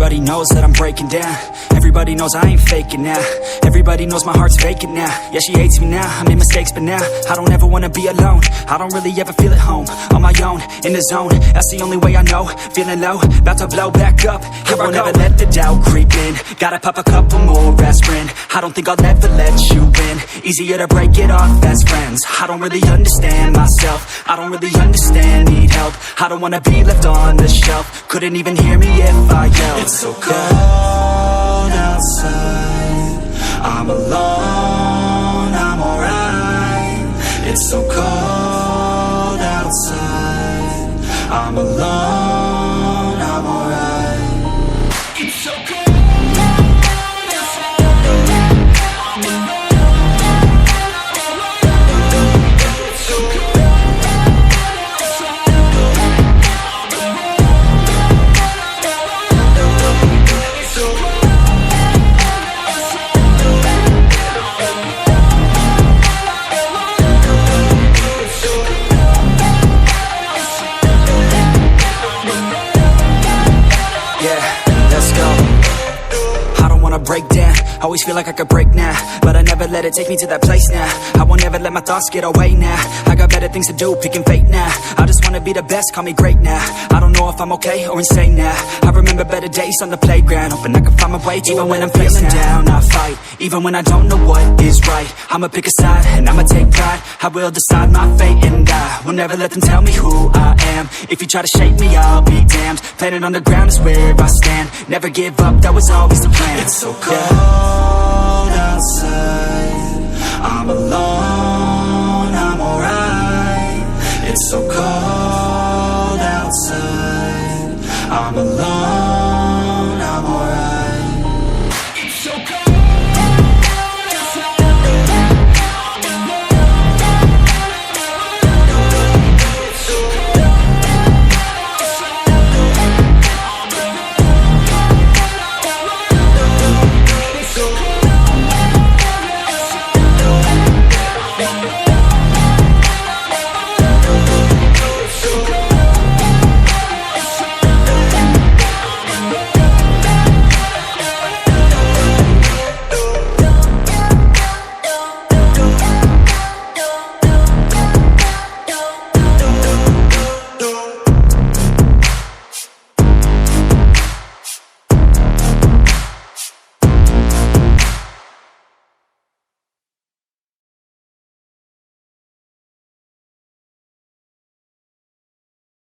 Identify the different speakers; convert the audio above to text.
Speaker 1: Everybody knows that I'm breaking down. Everybody knows I ain't faking now. Everybody knows my heart's vacant now. Yeah, she hates me now, I made mistakes but now I don't ever wanna be alone. I don't really ever feel at home. On my own, in the zone, that's the only way I know. Feeling low, about to blow back up. Here I won't ever let the doubt creep in. Gotta pop a couple more aspirin. I don't think I'll ever let you in. Easier to break it off as friends. I don't really understand myself. I don't really understand, need help. I don't wanna be left on the shelf. Couldn't even hear me if I yelled.
Speaker 2: It's so cold outside, I'm alone, I'm alright. It's so cold outside, I'm alone, I'm alright. It's so cold.
Speaker 1: Break down, always feel like I could break now, but I never let it take me to that place now. I won't ever let my thoughts get away now. I got better things to do, picking fate now. I just wanna be the best, call me great now. I don't know if I'm okay or insane now. I remember better days on the playground, hoping I can find my way. Even when I'm feeling down, I fight. Even when I don't know what is right, I'ma pick a side and I'ma take pride. I will decide my fate and I will never let them tell me who I am. If you try to shake me, I'll be damned. Planet on the ground is where I stand. Never give up, that was always the plan.
Speaker 2: It's so cold outside, I'm alone, I'm alright. It's so cold outside, I'm alone.